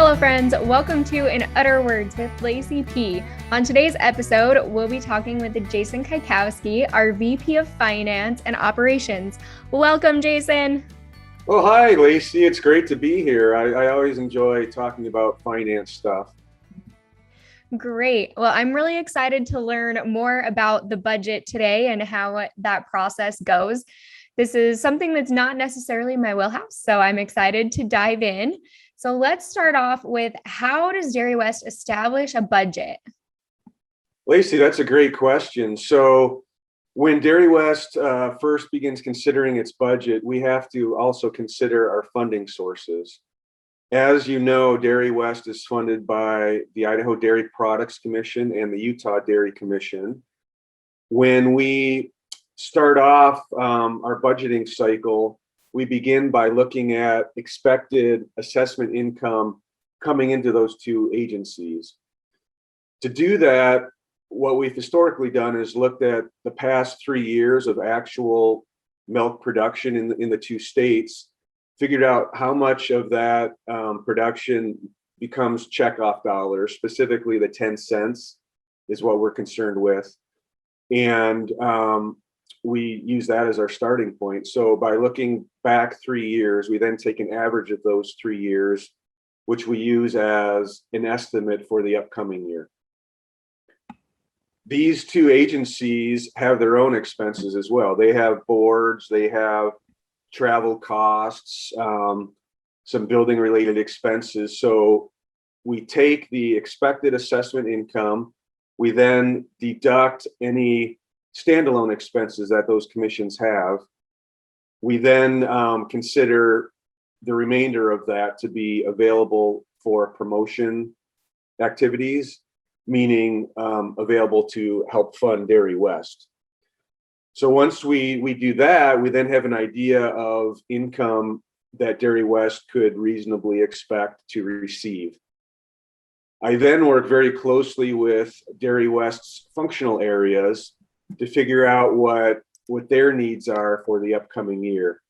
Hello, friends. Welcome to In Udder Words with Lacey P. On today's episode, we'll be talking with Jason Kajkowski, our VP of Finance and Operations. Welcome, Jason. Well, hi, Lacey. It's great to be here. I always enjoy talking about finance stuff. Great. Well, I'm really excited to learn more about the budget today and how that process goes. This is something that's not necessarily my wheelhouse, so I'm excited to dive in. So let's start off with, how does Dairy West establish a budget? Lacey, that's a great question. So when Dairy West first begins considering its budget, we have to also consider our funding sources. As you know, Dairy West is funded by the Idaho Dairy Products Commission and the Utah Dairy Commission. When we start off our budgeting cycle, we begin by looking at expected assessment income coming into those two agencies. To do that, what we've historically done is looked at the past 3 years of actual milk production in the two states, figured out how much of that production becomes checkoff dollars, specifically the 10 cents is what we're concerned with. And we use that as our starting point. So by looking back 3 years, we then take an average of those 3 years, which we use as an estimate for the upcoming year. These two agencies have their own expenses as well. They have boards, they have travel costs, some building related expenses. So we take the expected assessment income, we then deduct any standalone expenses that those commissions have. We then consider the remainder of that to be available for promotion activities, meaning available to help fund Dairy West. So once we do that, we then have an idea of income that Dairy West could reasonably expect to receive. I then work very closely with Dairy West's functional areas to figure out what their needs are for the upcoming year.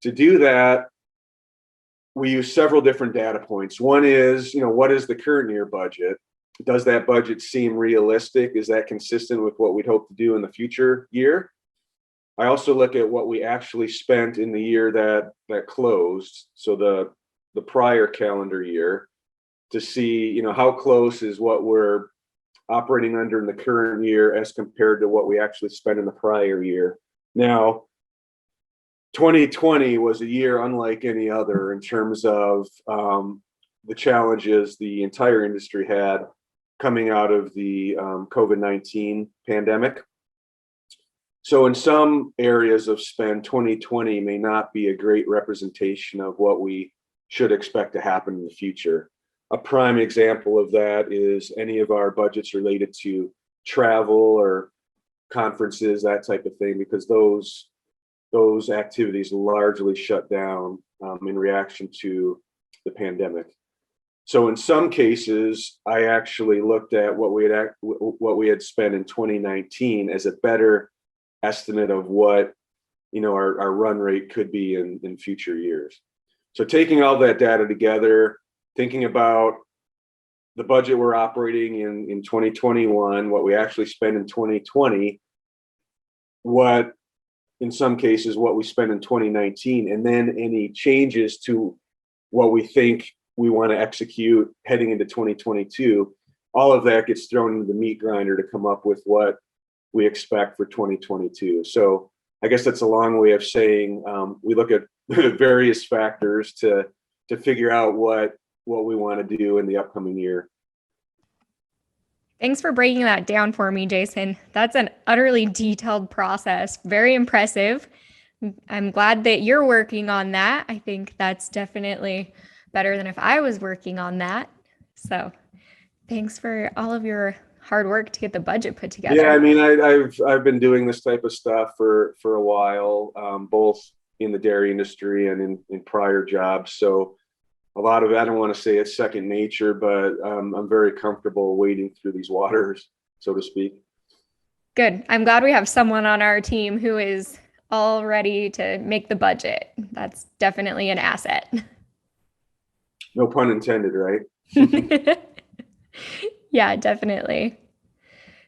To do that, we use several different data points. One is, what is the current year budget? Does that budget seem realistic? Is that consistent with what we'd hope to do in the future year? I also look at what we actually spent in the year that closed, so the prior calendar year, to see, how close is what we're operating under in the current year as compared to what we actually spent in the prior year. Now, 2020 was a year unlike any other in terms of the challenges the entire industry had coming out of the COVID-19 pandemic. So in some areas of spend, 2020 may not be a great representation of what we should expect to happen in the future. A prime example of that is any of our budgets related to travel or conferences, that type of thing, because those activities largely shut down in reaction to the pandemic. So in some cases, I actually looked at what we had spent in 2019 as a better estimate of what our run rate could be in future years. So taking all that data together, thinking about the budget we're operating in 2021, what we actually spent in 2020, what in some cases what we spent in 2019, and then any changes to what we think we want to execute heading into 2022, all of that gets thrown into the meat grinder to come up with what we expect for 2022. So I guess that's a long way of saying we look at various factors to figure out what we want to do in the upcoming year. Thanks for breaking that down for me, Jason. That's an utterly detailed process. Very impressive. I'm glad that you're working on that. I think that's definitely better than if I was working on that. So thanks for all of your hard work to get the budget put together. Yeah, I mean, I've been doing this type of stuff for a while, both in the dairy industry and in prior jobs. So a lot of it, I don't want to say it's second nature, but I'm very comfortable wading through these waters, so to speak. Good. I'm glad we have someone on our team who is all ready to make the budget. That's definitely an asset. No pun intended, right? Yeah, definitely.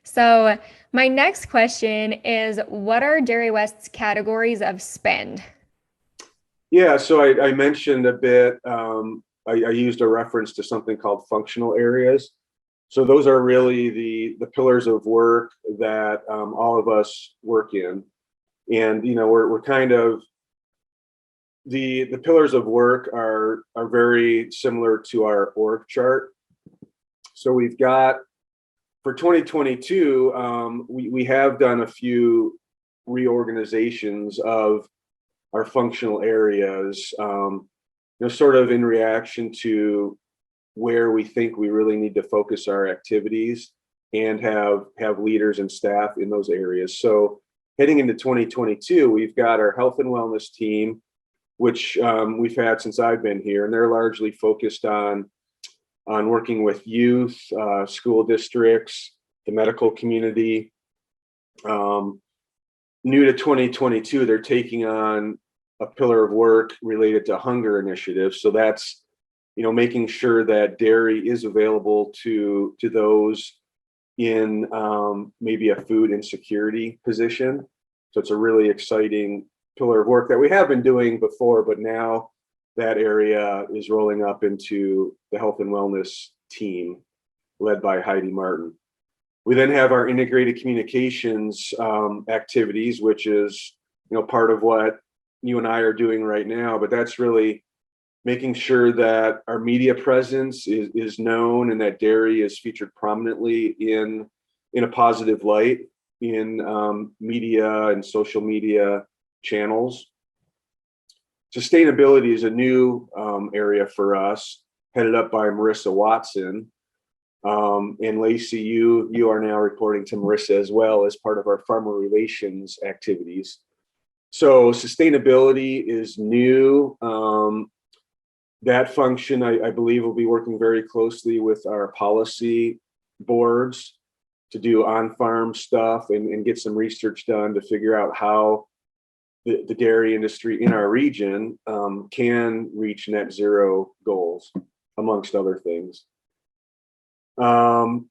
So, my next question is, what are Dairy West's categories of spend? Yeah, so I mentioned a bit, I used a reference to something called functional areas. So those are really the pillars of work that all of us work in. And, we're kind of, the pillars of work are very similar to our org chart. So we've got, for 2022, we have done a few reorganizations of our functional areas, sort of in reaction to where we think we really need to focus our activities and have leaders and staff in those areas. So heading into 2022, we've got our health and wellness team, which we've had since I've been here, and they're largely focused on working with youth, school districts, the medical community. New to 2022, they're taking on a pillar of work related to hunger initiatives. So that's, making sure that dairy is available to those in maybe a food insecurity position. So it's a really exciting pillar of work that we have been doing before, but now that area is rolling up into the health and wellness team led by Heidi Martin. We then have our integrated communications activities, which is, part of what you and I are doing right now, but that's really making sure that our media presence is known and that dairy is featured prominently in a positive light in media and social media channels. Sustainability is a new area for us, headed up by Marissa Watson. And Lacey, you are now reporting to Marissa as well as part of our farmer relations activities. So sustainability is new. That function, I believe, will be working very closely with our policy boards to do on-farm stuff and get some research done to figure out how the dairy industry in our region can reach net zero goals, amongst other things. The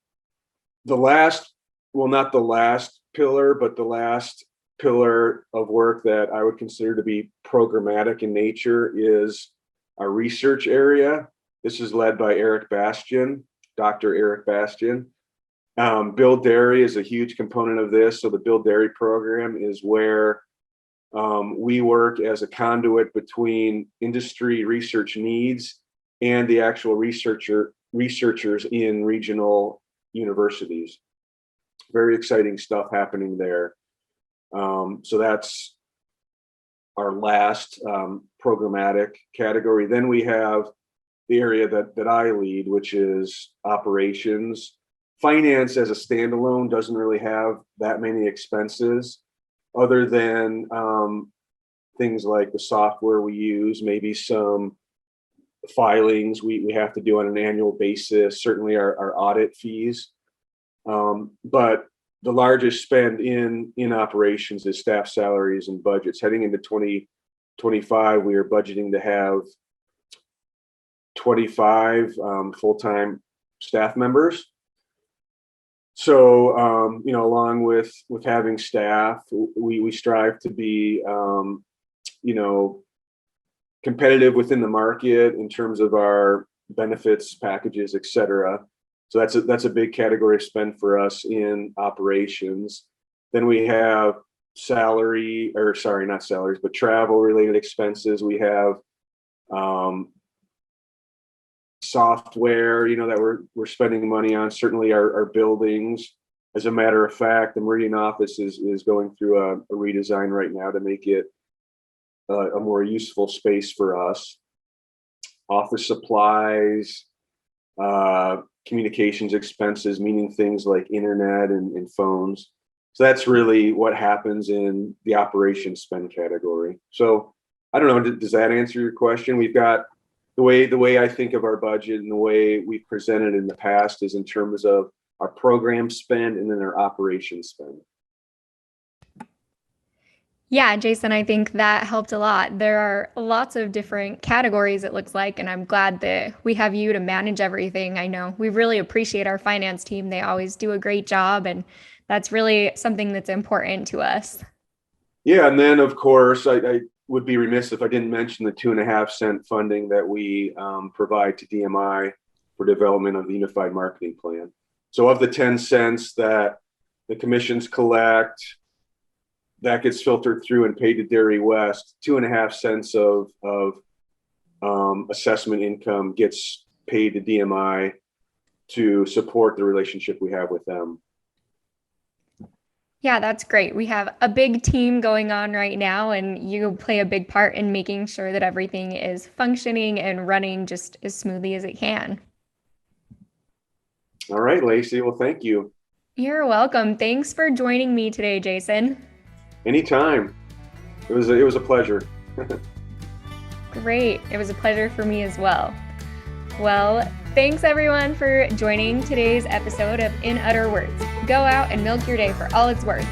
last, well, not the last pillar, but the last pillar of work that I would consider to be programmatic in nature is our research area. This is led by Eric Bastian, Dr. Eric Bastian. Build Dairy is a huge component of this. So the Build Dairy program is where we work as a conduit between industry research needs and the actual researchers in regional universities. Very exciting stuff happening there. So that's our last programmatic category. Then we have the area that I lead, which is operations. Finance as a standalone doesn't really have that many expenses other than things like the software we use, maybe some filings we have to do on an annual basis, certainly our audit fees. But the largest spend in operations is staff salaries and budgets. Heading into 2025, we are budgeting to have 25 full-time staff members. So, along with having staff, we strive to be, competitive within the market in terms of our benefits packages, et cetera. So that's a big category of spend for us in operations. Then we have not salaries, but travel related expenses. We have software, that we're spending money on. Certainly our buildings. As a matter of fact, the Meridian office is going through a redesign right now to make it a more useful space for us. Office supplies, communications expenses, meaning things like internet and phones. So that's really what happens in the operations spend category. So I don't know, does that answer your question? We've got the way I think of our budget and the way we've presented in the past is in terms of our program spend and then our operations spend. Yeah, Jason, I think that helped a lot. There are lots of different categories, it looks like, and I'm glad that we have you to manage everything. I know we really appreciate our finance team. They always do a great job, and that's really something that's important to us. Yeah, and then of course I would be remiss if I didn't mention the 2.5 cent funding that we provide to DMI for development of the unified marketing plan. So of the 10 cents that the commissions collect, that gets filtered through and paid to Dairy West. 2.5 cents of assessment income gets paid to DMI to support the relationship we have with them. Yeah, that's great. We have a big team going on right now, and you play a big part in making sure that everything is functioning and running just as smoothly as it can. All right, Lacey. Well, thank you. You're welcome. Thanks for joining me today, Jason. Anytime. It was a pleasure. Great. It was a pleasure for me as well. Well, thanks everyone for joining today's episode of In Utter Words. Go out and milk your day for all it's worth.